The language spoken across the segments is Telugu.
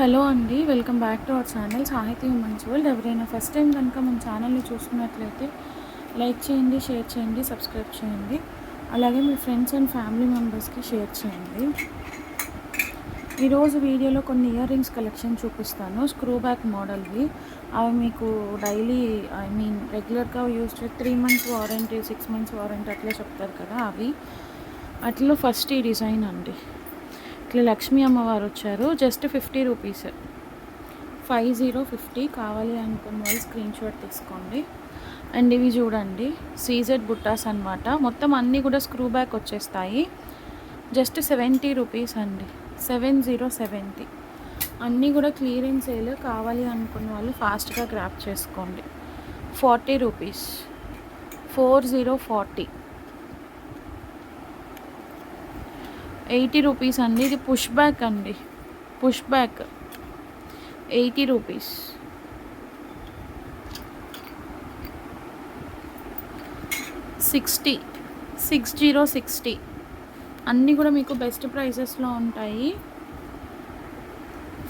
హలో అండి. Welcome back to our channel సాహితీ ఉమెన్స్ వరల్డ్. ఎవరైనా ఫస్ట్ టైం కనుక మన ఛానల్ని చూస్తున్నట్లయితే లైక్ చేయండి, షేర్ చేయండి, సబ్స్క్రైబ్ చేయండి. అలాగే మీ ఫ్రెండ్స్ అండ్ ఫ్యామిలీ మెంబర్స్కి షేర్ చేయండి. ఈరోజు వీడియోలో కొన్ని ఇయర్ రింగ్స్ కలెక్షన్ చూపిస్తాను, స్క్రూ బ్యాక్ మోడల్వి. అవి మీకు డైలీ రెగ్యులర్గా యూజ్ చేసి 3 months వారంటీ, 6 months వారంటీ అట్లా చెప్తారు కదా, అవి. అట్లా ఫస్ట్ ఈ డిజైన్ అండి. ఇట్లా లక్ష్మీ అమ్మవారు వచ్చారు. జస్ట్ 50 రూపీస్, 50 కావాలి అనుకున్న వాళ్ళు స్క్రీన్ షాట్ తీసుకోండి. అండ్ ఇవి చూడండి, సీజెడ్ బుట్టాస్ అనమాట. మొత్తం అన్నీ కూడా స్క్రూ బ్యాక్ వచ్చేస్తాయి. జస్ట్ 70 రూపీస్ అండి, 70. అన్నీ కూడా క్లియరెన్స్ సేల్. కావాలి అనుకున్న వాళ్ళు ఫాస్ట్గా గ్రాప్ చేసుకోండి. 40 రూపీస్, 40. 80 రూపీస్ అండి. ఇది పుష్ బ్యాక్ అండి, పుష్ బ్యాక్ 80 రూపీస్. 60 అన్నీ కూడా మీకు బెస్ట్ ప్రైసెస్లో ఉంటాయి.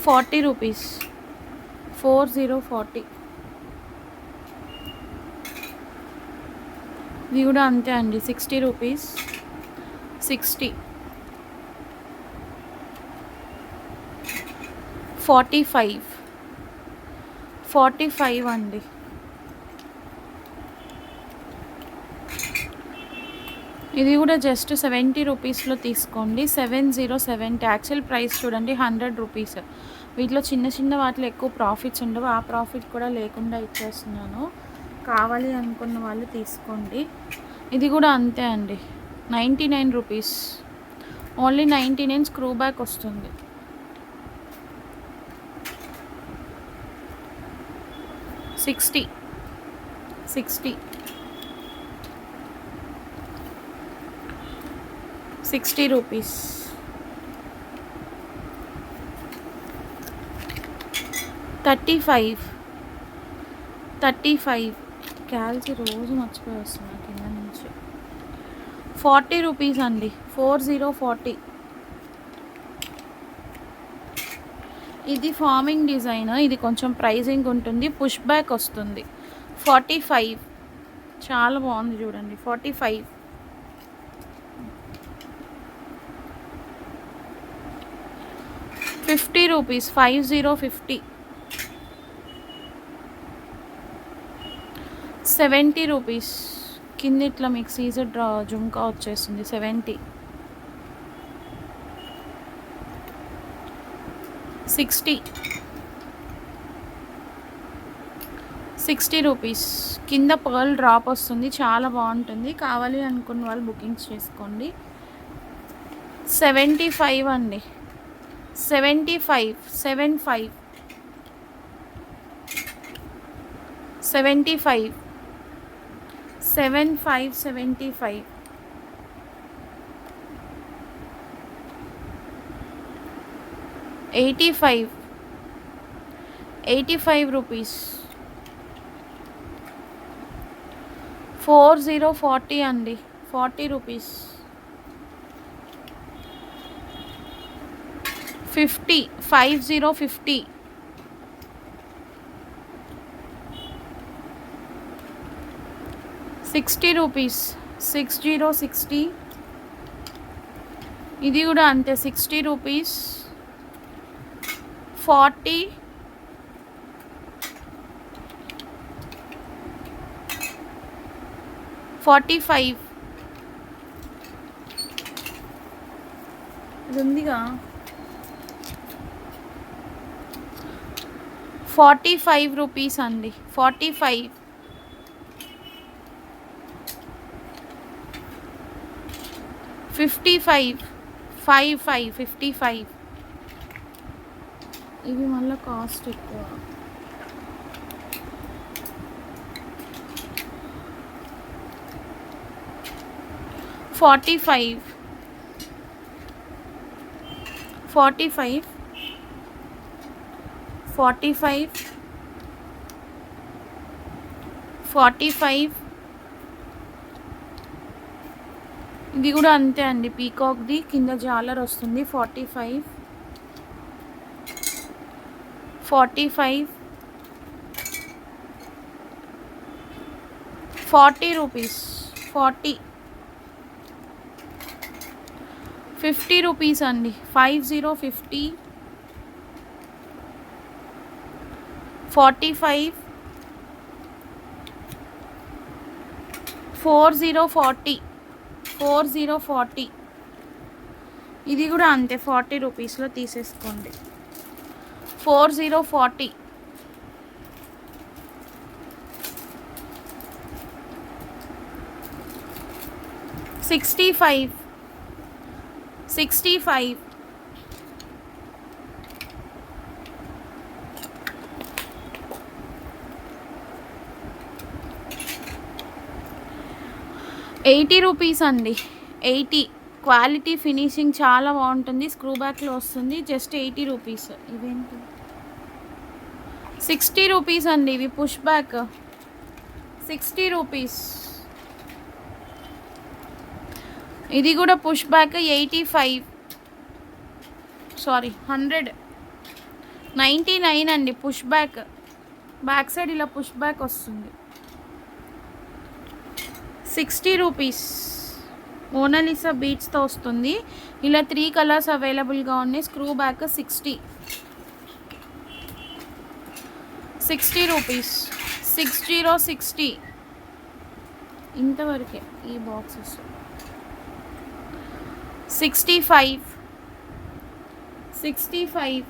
40 రూపీస్, 40. ఇది కూడా అంతే అండి, 60 రూపీస్, 60. 45 అండి. ఇది కూడా జస్ట్ 70 రూపీస్లో తీసుకోండి. 70. యాక్చువల్ ప్రైస్ చూడండి 100 రూపీస్. వీటిలో చిన్న చిన్న వాటిలో ఎక్కువ ప్రాఫిట్స్ ఉండవు. ఆ ప్రాఫిట్ కూడా లేకుండా ఇచ్చేస్తున్నాను. కావాలి అనుకున్న వాళ్ళు తీసుకోండి. ఇది కూడా అంతే అండి, 99 రూపీస్, ఓన్లీ 99. స్క్రూ బ్యాక్ వస్తుంది. 60 రూపీస్. 35. క్యాల్సి రోజు మర్చిపోయి వస్తున్నా కింద నుంచి. 40 రూపీస్ అండి, 40. ఇది ఫార్మింగ్ డిజైన్. ఇది కొంచెం ప్రైజింగ్ ఉంటుంది, పుష్ బ్యాక్ వస్తుంది. 45, చాలా బాగుంది చూడండి. 45. 50 రూపీస్, 50. 70 రూపీస్. కింద ఇట్లా మీకు సీజర్ జుంకా వచ్చేస్తుంది. 70. 60 రూపీస్. కింద పర్ల్ డ్రాప్ వస్తుంది, చాలా బాగుంటుంది. కావాలి అనుకున్న వాళ్ళు బుకింగ్స్ చేసుకోండి. 75 అండి, 75. 75. 85 రూపీస్. 40 అండి, 40 రూపీస్. 50. 60 రూపీస్, 60. ఇది కూడా అంతే, 60 రూపీస్. 40. 45. ఇది ఉందిగా. 45 రూపీస్ అండి, 45. 55. 55. ఇవి మళ్ళీ కాస్ట్ ఎక్కువ. 45. 45. ఇది కూడా అంతే అండి, పీకాక్ది కింద జాలర్ వస్తుంది. 45. 45, 40 rupees, 40, 50 rupees అండి, 50, 45, 40, 40, ఇది కూడా అంతే 40 రూపీస్లో తీసేసుకోండి. 40, 65, 65, 80 రూపీస్ అండి, 80. క్వాలిటీ ఫినిషింగ్ చాలా బాగుంటుంది, స్క్రూ బ్యాక్లో వస్తుంది, జస్ట్ 80 రూపీస్. ఇవేంటి 60 రూపీస్ అండి, ఇవి పుష్ బ్యాక్ 60 రూపీస్. ఇది కూడా పుష్ బ్యాక్ 85, సారీ 100, 99 అండి. పుష్ బ్యాక్, బ్యాక్ సైడ్ ఇలా పుష్ బ్యాక్ వస్తుంది. 60 రూపీస్. మోనాలిసా బీట్స్తో వస్తుంది. ఇలా 3 కలర్స్ అవైలబుల్గా ఉన్నాయి. Screw back 60, 60 rupees. 60, ఇంతవరకే ఈ బాక్సెస్. 65, 65.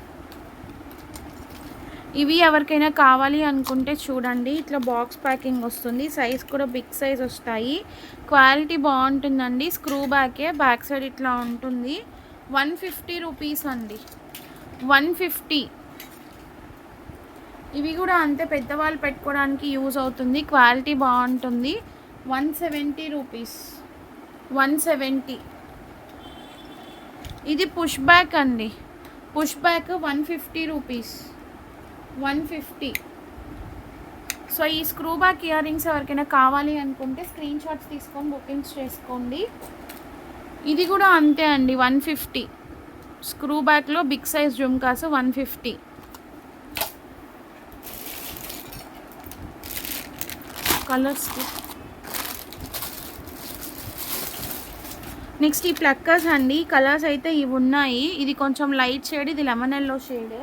ఇవి ఎవరికైనా కావాలి అనుకుంటే చూడండి, ఇట్లా బాక్స్ ప్యాకింగ్ వస్తుంది. సైజ్ కూడా బిగ్ సైజ్ వస్తాయి. క్వాలిటీ బాగుంటుందండి. స్క్రూ బ్యాకే, బ్యాక్ సైడ్ ఇట్లా ఉంటుంది. 150 రూపీస్ అండి, 150. ఇవి కూడా అంతే, పెద్దవాళ్ళు పెట్టుకోవడానికి యూజ్ అవుతుంది. క్వాలిటీ బాగుంటుంది. 170 రూపీస్, 170. ఇది పుష్ బ్యాక్ అండి, పుష్ బ్యాక్ 150 రూపీస్, 150. సో ఈ స్క్రూ బ్యాక్ ఇయర్ రింగ్స్ ఎవరికైనా కావాలి అనుకుంటే స్క్రీన్ షాట్స్ తీసుకొని బుకింగ్స్ చేసుకోండి. ఇది కూడా అంతే అండి, 150. స్క్రూ బ్యాక్లో big size jhumkas 150. Colours next ఈ ప్లక్కర్స్ అండి. కలర్స్ అయితే ఇవి ఉన్నాయి. ఇది కొంచెం లైట్ షేడ్, ఇది లెమన్ ఎల్లో షేడ్.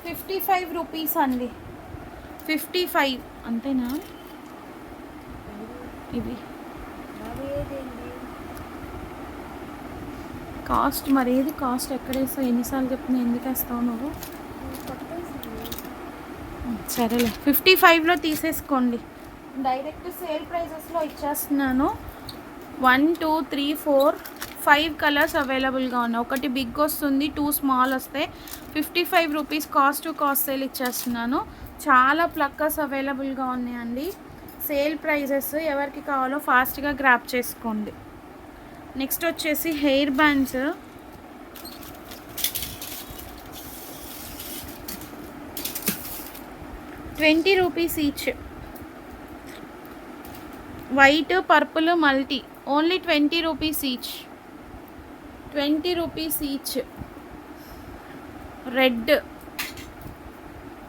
55 రూపీస్ అండి, 55 అంతేనా? ఇవి కాస్ట్ మరి ఏది కాస్ట్ ఎక్కడేస్తావు? ఎన్నిసార్లు చెప్తున్నా, ఎందుకు వేస్తావు నువ్వు? సరేలే, 55లో తీసేసుకోండి. డైరెక్ట్ సేల్ ప్రైజెస్లో ఇచ్చేస్తున్నాను. 1, 2, 3, 4, 5 కలర్స్ అవైలబుల్గా ఉన్నాయి. ఒకటి బిగ్ వస్తుంది, 2 స్మాల్ వస్తాయి. 55 rupees cost to cost sale ఇచ్చేస్తున్నాను. చాలా ప్లక్కర్స్ అవైలబుల్గా ఉన్నాయండి. సేల్ ప్రైజెస్, ఎవరికి కావాలో ఫాస్ట్గా గ్రాప్ చేసుకోండి. నెక్స్ట్ వచ్చేసి hair bands. ₹20 each. White, purple, multi, only ₹20 each, ₹20 each. Red,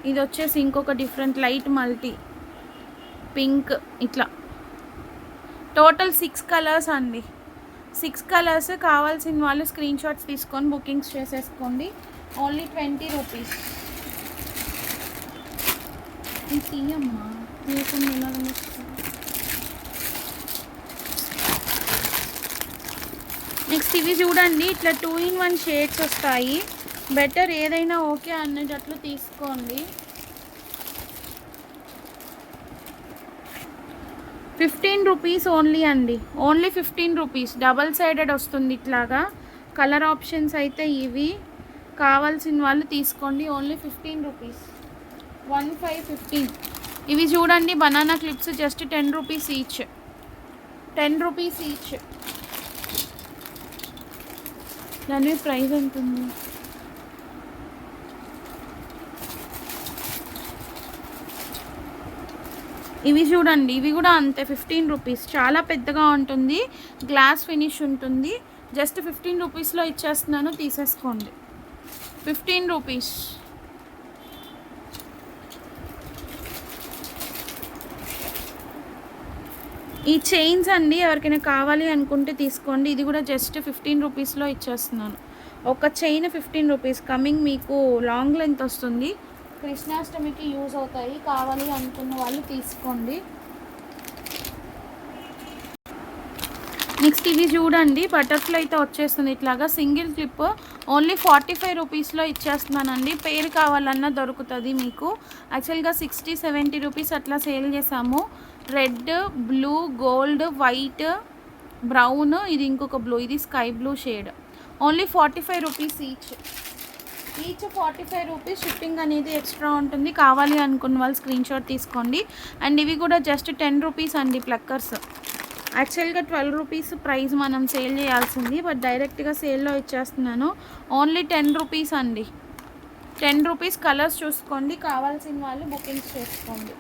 ఇది వచ్చేసి ఇంకొక డిఫరెంట్ లైట్ మల్టీ, పింక్, ఇట్లా టోటల్ 6 కలర్స్ అండి. 6 కలర్స్. కావాల్సిన వాళ్ళు స్క్రీన్ షాట్స్ తీసుకొని బుకింగ్స్ చేసేసుకోండి. ఓన్లీ ₹20. ఇది తీయమ్మా, తీయకుండా ఎలా వస్తుంది. నెక్స్ట్ ఇవి చూడండి, ఇట్లా 2 in 1 షేడ్స్ వస్తాయి. బెటర్ ఏదైనా ఓకే అనేటట్లు తీసుకోండి. ₹15 ఓన్లీ అండి, ఓన్లీ ₹15. డబల్ సైడెడ్ వస్తుంది ఇట్లాగా. కలర్ ఆప్షన్స్ అయితే ఇవి. కావాల్సిన వాళ్ళు తీసుకోండి. ఓన్లీ ₹15, 15. ఇవి చూడండి, banana clips just ₹10 each, ₹10 each. దాని ప్రైస్ ఎంత ఉంది? ఇవి చూడండి, ఇవి కూడా అంతే ₹15. చాలా పెద్దగా ఉంటుంది, గ్లాస్ ఫినిష్ ఉంటుంది. జస్ట్ ₹15లో ఇచ్చేస్తున్నాను, తీసేసుకోండి. ₹15. ఈ చైన్స్ అండి ఎవరికైనా కావాలి అనుకుంటే తీసుకోండి. ఇది కూడా జస్ట్ 15 రూపీస్లో ఇచ్చేస్తున్నాను. ఒక చైన్ 15 రూపీస్. కమింగ్ మీకు లాంగ్ లెంత్ వస్తుంది. కృష్ణాష్టమికి యూజ్ అవుతాయి. కావాలి అనుకున్న వాళ్ళు తీసుకోండి. నెక్స్ట్ ఇవి చూడండి, బటర్ఫ్లైతో వచ్చేస్తుంది ఇట్లాగా సింగిల్ క్లిప్. ఓన్లీ 45 రూపీస్లో ఇచ్చేస్తున్నానండి. పేరు కావాలన్నా దొరుకుతుంది మీకు. యాక్చువల్గా 60-70 రూపీస్ అట్లా సేల్ చేసాము. Red, blue, gold, white, brown, ఇది ఇంకొక బ్లూ, ఇది sky blue shade. Only 45 rupees each 45 rupees. Shipping అనేది ఎక్స్ట్రా ఉంటుంది. కావాలి అనుకున్న వాళ్ళు స్క్రీన్ షాట్ తీసుకోండి. అండ్ ఇవి కూడా జస్ట్ 10 రూపీస్ అండి ప్లక్కర్స్. యాక్చువల్గా 12 రూపీస్ ప్రైస్ మనం సేల్ చేయాల్సింది, బట్ డైరెక్ట్గా సేల్లో ఇచ్చేస్తున్నాను. ఓన్లీ 10 రూపీస్ అండి. 10 రూపీస్. కలర్స్ చూసుకోండి, కావాల్సిన వాళ్ళు బుకింగ్స్ చేసుకోండి.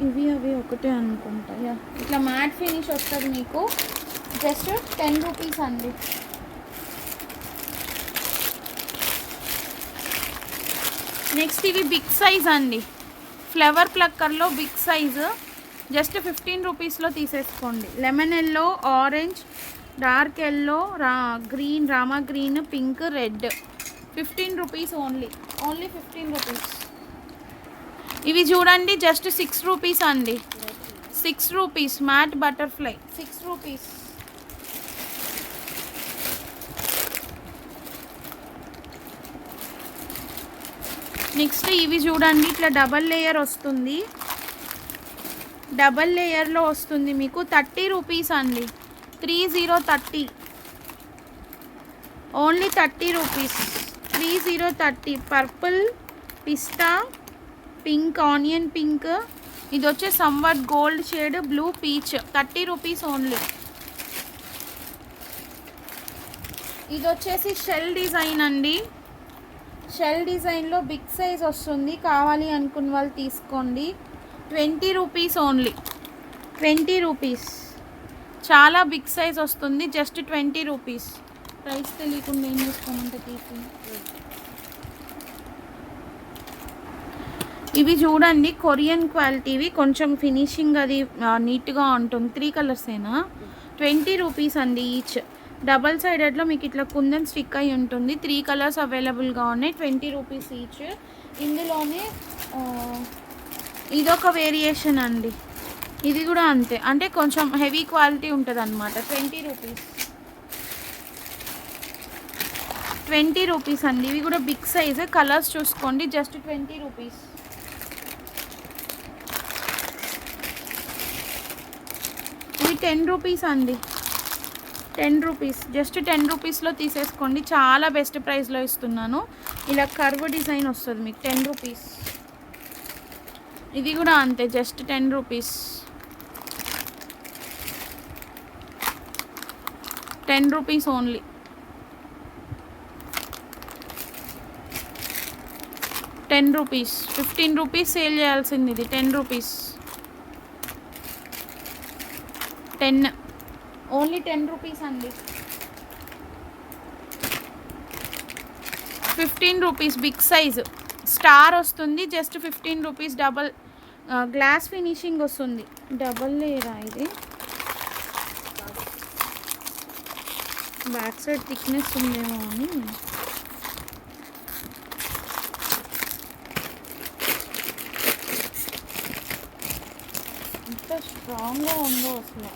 ఇవి అవి ఒకటే అనుకుంటా. యా, ఇట్లా మ్యాట్ ఫినిష్ వస్తుంది మీకు. జస్ట్ 10 రూపీస్ అండి. నెక్స్ట్ ఇవి బిగ్ సైజ్ అండి. ఫ్లవర్ ప్లక్కర్లో బిగ్ సైజు జస్ట్ 15 రూపీస్లో తీసేసుకోండి. Lemon yellow, orange, dark yellow, green, రామా green, pink, red. 15 rupees only. 15 rupees. ఇవి చూడండి జస్ట్ 6 రూపీస్ అండి. 6 rupees matte butterfly. 6 rupees. Next ఇవి చూడండి, ఇట్లా డబల్ లేయర్ వస్తుంది. డబల్ లేయర్లో వస్తుంది మీకు. 30 రూపీస్ అండి. 30 ఓన్లీ 30 రూపీస్. 30 పర్పుల్, పిస్తా, పింక్, ఆనియన్ పింక్, ఇది వచ్చే somewhat gold shade, blue, peach. 30 rupees only. ఇది వచ్చేసి షెల్ డిజైన్ అండి. షెల్ డిజైన్లో బిగ్ సైజ్ వస్తుంది. కావాలి అనుకున్న వాళ్ళు తీసుకోండి. 20 రూపీస్ ఓన్లీ. 20 రూపీస్. చాలా బిగ్ సైజ్ వస్తుంది. Just 20 rupees. ప్రైస్ తెలియకుండా ఏం చేసుకోమంటే తీసి. ఇవి చూడండి కొరియన్ క్వాలిటీవి, కొంచెం ఫినిషింగ్ అది నీట్గా ఉంటుంది. 3 కలర్సేనా. 20 రూపీస్ అండి ఈచ్. డబల్ సైడెడ్లో మీకు ఇట్లా కుందన్ స్టిక్ అయి ఉంటుంది. 3 కలర్స్ అవైలబుల్గా ఉన్నాయి. 20 రూపీస్ ఈచ్. ఇందులోనే ఇదొక వేరియేషన్ అండి. ఇది కూడా అంతే, అంటే కొంచెం హెవీ క్వాలిటీ ఉంటుంది అనమాట. 20 రూపీస్. 20 రూపీస్ అండి. ఇవి కూడా బిగ్ సైజ్. కలర్స్ చూసుకోండి. Just 20 rupees. ఇవి 10 రూపీస్ అండి. 10 రూపీస్. జస్ట్ 10 రూపీస్లో తీసేసుకోండి. చాలా బెస్ట్ ప్రైస్లో ఇస్తున్నాను. ఇలా కర్వ్ డిజైన్ వస్తుంది మీకు. 10 రూపీస్. ఇది కూడా అంతే, just 10 rupees. 10 rupees only. Rupees. 15 rupees sale చేయాల్సింది ఇది. 10 రూపీస్. 10 ఓన్లీ 10 రూపీస్ అండి. 15 రూపీస్ బిగ్ సైజ్ స్టార్ వస్తుంది. Just 15 rupees. Double glass finishing వస్తుంది. డబల్ లేయరా ఇది. బ్యాక్ సైడ్ థిక్నెస్ ఉందేమో అని. ఎంత స్ట్రాంగ్గా ఉందో అసలు.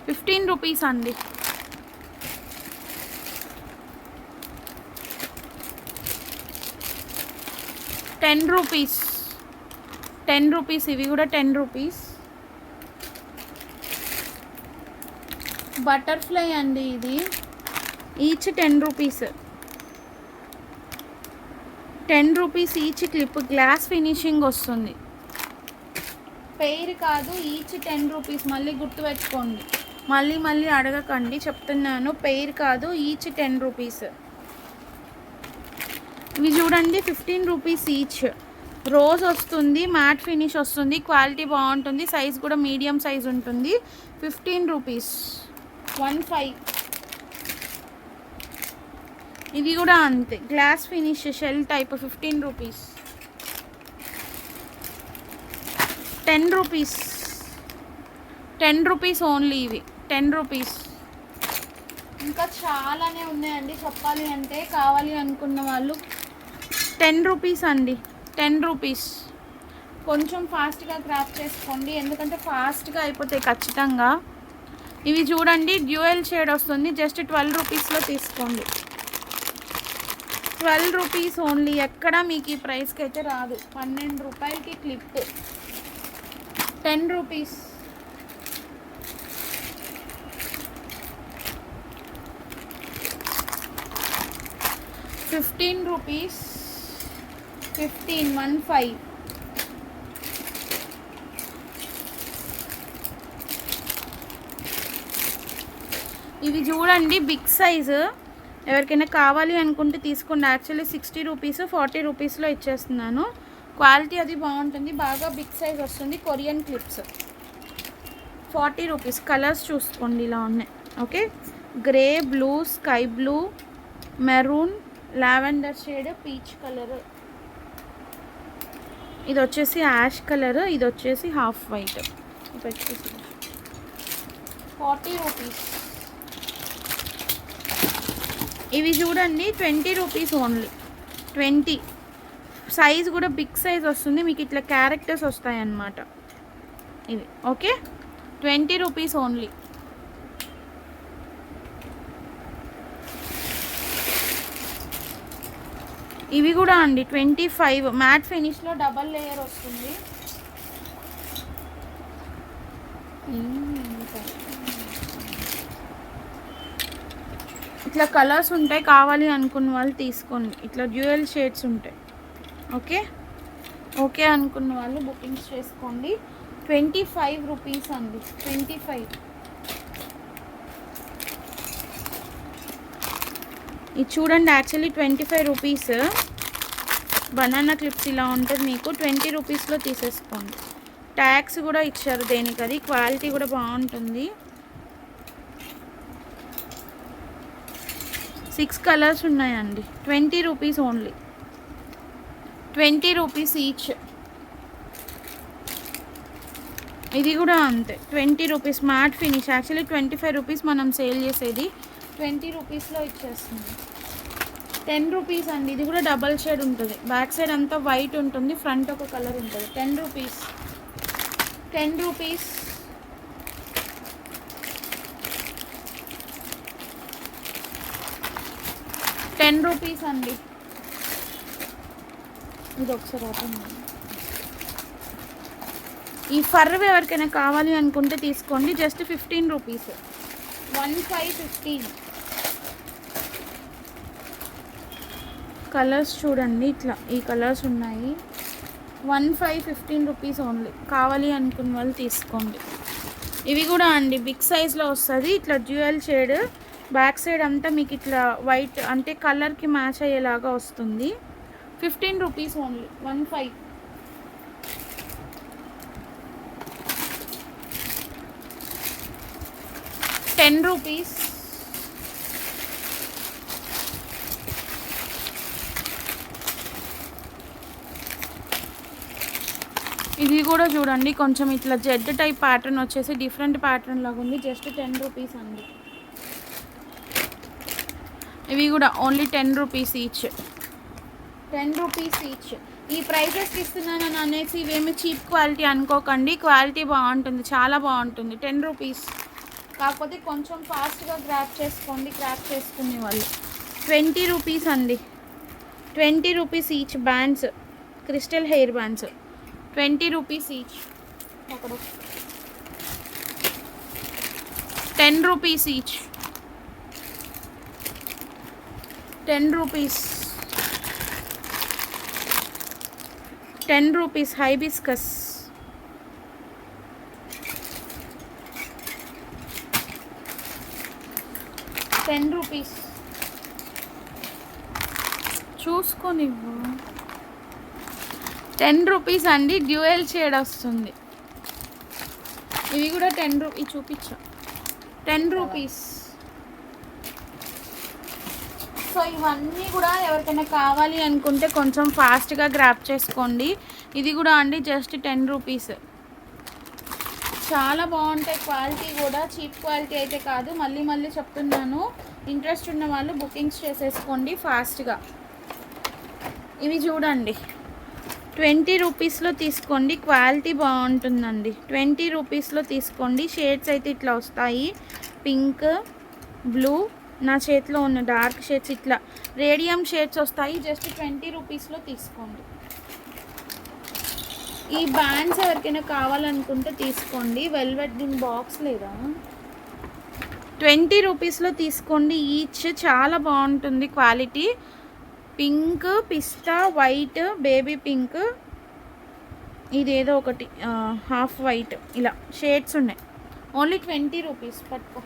15 రూపీస్ అండి. 10 రూపీస్. 10 రూపీస్. ఇవి కూడా 10 రూపీస్. బటర్ఫ్లై అండి ఇది. Each 10 rupees. 10 rupees each clip. Glass finishing వస్తుంది. పెయిర్ కాదు, ఈచ్ 10 రూపీస్. మళ్ళీ గుర్తుపెట్టుకోండి, మళ్ళీ అడగకండి, చెప్తున్నాను. పెయిర్ కాదు, ఈచ్ 10 రూపీస్. ఇవి చూడండి 15 రూపీస్ ఈచ్. రోజ్ వస్తుంది, మ్యాట్ ఫినిష్ వస్తుంది, క్వాలిటీ బాగుంటుంది. సైజ్ కూడా మీడియం సైజ్ ఉంటుంది. 15 రూపీస్. 15. ఇది కూడా అంతే, glass finish shell type 15 rupees, 10 rupees, 10 rupees only, ఇవి 10 రూపీస్. ఇంకా చాలానే ఉన్నాయండి చెప్పాలి అంటే, కావాలి అనుకున్న వాళ్ళు 10 రూపీస్ అండి, 10 రూపీస్. కొంచెం ఫాస్ట్గా క్రాఫ్ట్ చేసుకోండి ఎందుకంటే ఫాస్ట్గా అయిపోతాయి ఖచ్చితంగా. ఇవి చూడండి డ్యూయల్ షేడ్ వస్తుంది, జస్ట్ 12 రూపీస్లో తీసుకోండి, 12 రూపీస్ ఓన్లీ. ఎక్కడ మీకు ఈ ప్రైస్కి అయితే రాదు. 12 రూపాయలకి క్లిప్, 10 రూపీస్. ₹15, 15. ఇవి చూడండి బిగ్ సైజు, ఎవరికైనా కావాలి అనుకుంటే తీసుకోండి. యాక్చువల్లీ 60 రూపీస్ 40 రూపీస్లో ఇచ్చేస్తున్నాను. క్వాలిటీ అది బాగుంటుంది, బాగా బిగ్ సైజ్ వస్తుంది. Korean clips 40 rupees. కలర్స్ చూసుకోండి ఇలా ఉన్నాయి. Okay, grey, blue, sky blue, maroon, lavender shade, peach colour, ఇది వచ్చేసి యాష్ కలర్, ఇది వచ్చేసి హాఫ్ వైట్. 40 రూపీస్. ఇవి చూడండి 20 రూపీస్ ఓన్లీ, 20. సైజ్ కూడా బిగ్ సైజ్ వస్తుంది, మీకు ఇట్లా క్యారెక్టర్స్ వస్తాయి అన్నమాట ఇవి. Okay, 20 rupees only. ఇవి కూడా అండి 25, మ్యాట్ ఫినిష్లో డబల్ లేయర్ వస్తుంది. ఇట్లా కలర్స్ ఉంటాయి, కావాలి అనుకున్న వాళ్ళు తీసుకోండి. ఇట్లా డ్యూయల్ షేడ్స్ ఉంటాయి. ఓకే, ఓకే అనుకున్న వాళ్ళు బుకింగ్స్ చేసుకోండి. 25 రూపీస్ అండి, 25. ఇది చూడండి యాక్చువల్లీ 25 రూపీస్. బనానా క్లిప్స్ ఇలా ఉంటుంది మీకు, 20 రూపీస్లో తీసేసుకోండి. ట్యాక్స్ కూడా ఇచ్చారు దేనికి, అది క్వాలిటీ కూడా బాగుంటుంది. 6 కలర్స్ ఉన్నాయండి, 20 రూపీస్ ఓన్లీ, 20 రూపీస్ ఈచ్. ఇది కూడా అంతే 20 rupees, matte finish. Actually 25 rupees మనం సేల్ చేసేది, 20 రూపీస్లో ఇచ్చేస్తుంది. 10 రూపీస్ అండి, ఇది కూడా డబల్ షేడ్ ఉంటుంది. బ్యాక్ సైడ్ అంతా వైట్ ఉంటుంది, ఫ్రంట్ ఒక కలర్ ఉంటుంది. 10 రూపీస్, 10 రూపీస్. ₹10 అండి. ఇది ఒకసారి ఓపెన్ చేయండి. ఈ ఫర్వ్ ఎవరికైనా కావాలి అనుకుంటే తీసుకోండి, జస్ట్ 15 రూపీస్, 15. కలర్స్ చూడండి ఇట్లా, ఈ కలర్స్ ఉన్నాయి. 15 రూపీస్ ఓన్లీ. కావాలి అనుకున్న వాళ్ళు తీసుకోండి. ఇవి కూడా అండి బిగ్ సైజ్లో వస్తుంది, ఇట్లా డ్యూయల్ షేడ్. బ్యాక్ సైడ్ అంతా మీకు ఇట్లా వైట్ అంటే కలర్కి మ్యాచ్ అయ్యేలాగా వస్తుంది. 15 రూపీస్ ఓన్లీ, 15. ₹10. ఇది కూడా చూడండి కొంచెం ఇట్లా జెడ్ టైప్ ప్యాటర్న్ వచ్చేసి డిఫరెంట్ ప్యాటర్న్ లాగా ఉంది, జస్ట్ 10 రూపీస్ అండి. ఇవి కూడా only 10 rupees each, 10 rupees each. ఈ ప్రైజెస్కి ఇస్తున్నానని అనేసి ఇవేమి చీప్ క్వాలిటీ అనుకోకండి, క్వాలిటీ బాగుంటుంది, చాలా బాగుంటుంది. 10 రూపీస్. కాకపోతే కొంచెం ఫాస్ట్గా గ్రాప్ చేసుకోండి, గ్రాప్ చేసుకునే వాళ్ళు. 20 రూపీస్ అండి, 20 rupees each. Bands, crystal hair bands 20 rupees each. ఒకడు 10 rupees each, 10 rupees, 10 rupees. Hibiscus 10 rupees. చూసుకోనివ్వు. 10 రూపీస్ అండి, డ్యూయల్ షేడ్ వస్తుంది. ఇవి కూడా 10 రూపీస్ చూపించా. 10 రూపీస్. సో ఇవన్నీ కూడా ఎవరికైనా కావాలి అనుకుంటే కొంచెం ఫాస్ట్గా గ్రాప్ చేసుకోండి. ఇది కూడా అండి జస్ట్ 10 రూపీస్. చాలా బాగుంటాయి, క్వాలిటీ కూడా చీప్ క్వాలిటీ అయితే కాదు. మళ్ళీ మళ్ళీ చెప్తున్నాను, ఇంట్రెస్ట్ ఉన్న వాళ్ళు బుకింగ్స్ చేసేసుకోండి ఫాస్ట్గా. ఇవి చూడండి 20 రూపీస్లో తీసుకోండి, క్వాలిటీ బాగుంటుందండి. 20 రూపీస్లో తీసుకోండి. షేడ్స్ అయితే ఇట్లా వస్తాయి, పింక్, బ్లూ, నా చేతిలో ఉన్న డార్క్ షేడ్స్ ఇట్లా రేడియం షేడ్స్ వస్తాయి. జస్ట్ 20 రూపీస్లో తీసుకోండి. ఈ బ్యాండ్స్ ఎవరికైనా కావాలనుకుంటే తీసుకోండి. వెల్వెట్ దీని బాక్స్ లేదా, 20 రూపీస్లో తీసుకోండి ఈచ్. చాలా బాగుంటుంది క్వాలిటీ. పింక్, పిస్తా, వైట్, బేబీ పింక్, ఇదేదో ఒకటి హాఫ్ వైట్, ఇలా షేడ్స్ ఉన్నాయి. Only 20 rupees. పట్టుకో.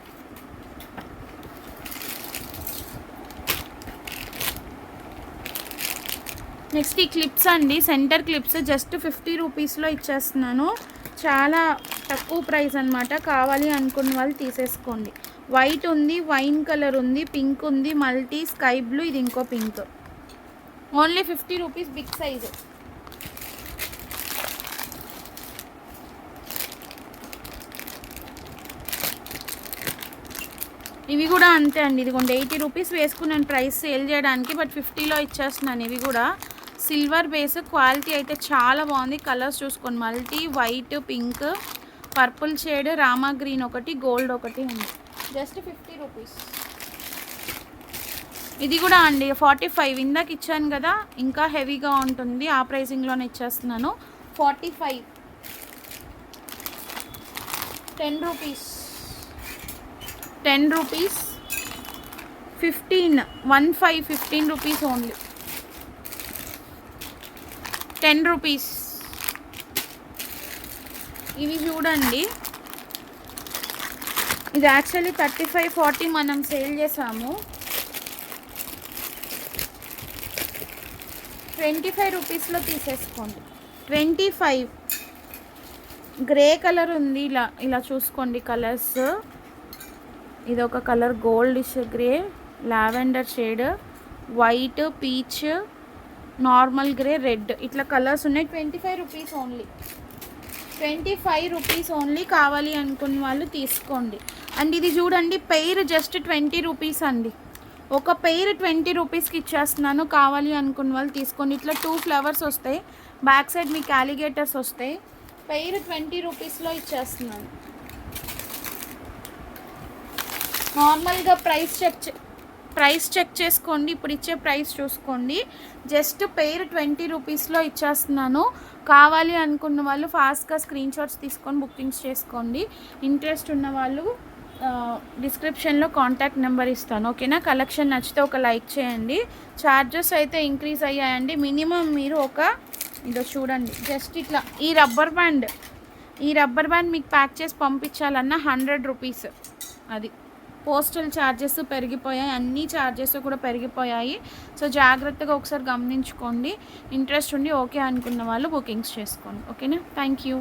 నెక్స్ట్ ఈ క్లిప్స్ అండి, సెంటర్ క్లిప్స్ జస్ట్ 50 రూపీస్లో ఇచ్చేస్తున్నాను. చాలా తక్కువ ప్రైస్ అనమాట. కావాలి అనుకున్న వాళ్ళు తీసేసుకోండి. వైట్ ఉంది, వైన్ కలర్ ఉంది, పింక్ ఉంది, మల్టీ, స్కై బ్లూ, ఇది ఇంకో pink. Only 50 rupees, big size. ఇవి కూడా అంతే అండి. ఇదిగోండి 80 రూపీస్ వేసుకున్నాను ప్రైస్ సేల్ చేయడానికి, బట్ 50లో ఇచ్చేస్తున్నాను. ఇవి కూడా సిల్వర్ బేస్, క్వాలిటీ అయితే చాలా బాగుంది. కలర్స్ చూసుకోండి, multi, white, pink, purple shade, Rama green ఒకటి, గోల్డ్ ఒకటి ఉంది. Just 50 rupees. ఇది కూడా అండి 45. ఇందాక ఇచ్చాను కదా, ఇంకా హెవీగా ఉంటుంది, ఆ ప్రైసింగ్లోనే ఇచ్చేస్తున్నాను. 45, 10 rupees, 10 rupees, 15, 15 rupees only, 10 rupees. ఇవి చూడండి, ఇది యాక్చువల్లీ 35, 40 మనం సేల్ చేసాము. 25 రూపీస్లో తీసేసుకోండి. 25. గ్రే కలర్ ఉంది, ఇలా చూసుకోండి కలర్స్. ఇది ఒక colour goldish grey, lavender shade, white, peach, normal grey, red, ఇట్లా కలర్స్ ఉన్నాయి. 25 రూపీస్ ఓన్లీ, 25 రూపీస్ ఓన్లీ. కావాలి అనుకున్న వాళ్ళు తీసుకోండి. అండ్ ఇది చూడండి, పెయిర్ జస్ట్ 20 రూపీస్ అండి. ఒక పెయిర్ 20 రూపీస్కి ఇచ్చేస్తున్నాను. కావాలి అనుకున్న వాళ్ళు తీసుకోండి. ఇట్లా 2 ఫ్లవర్స్ వస్తాయి, బ్యాక్ సైడ్ మీకు అలిగేటర్స్ వస్తాయి. పెయిర్ 20 రూపీస్లో ఇచ్చేస్తున్నాను. నార్మల్గా ప్రైస్ చెక్ చేసుకోండి, ఇప్పుడు ఇచ్చే ప్రైస్ చూసుకోండి. జస్ట్ పెయిర్ 20 రూపీస్లో ఇచ్చేస్తున్నాను. కావాలి అనుకున్న వాళ్ళు ఫాస్ట్గా స్క్రీన్ షాట్స్ తీసుకొని బుకింగ్స్ చేసుకోండి. ఇంట్రెస్ట్ ఉన్న వాళ్ళు డిస్క్రిప్షన్లో కాంటాక్ట్ నెంబర్ ఇస్తాను, ఓకేనా. కలెక్షన్ నచ్చితే ఒక లైక్ చేయండి. ఛార్జెస్ అయితే ఇంక్రీజ్ అయ్యాయండి. మినిమం మీరు ఇదో చూడండి, జస్ట్ ఇట్లా ఈ రబ్బర్ బ్యాండ్ మీకు ప్యాక్ చేసి పంపించాలన్నా 100 రూపీస్. అది పోస్టల్ ఛార్జెస్ పెరిగిపోయాయి, అన్ని ఛార్జెస్ కూడా పెరిగిపోయాయి. సో జాగ్రత్తగా ఒకసారి గమనించుకోండి. ఇంట్రెస్ట్ ఉండి ఓకే అనుకున్న వాళ్ళు బుకింగ్స్ చేసుకోండి, ఓకేనా. Thank you.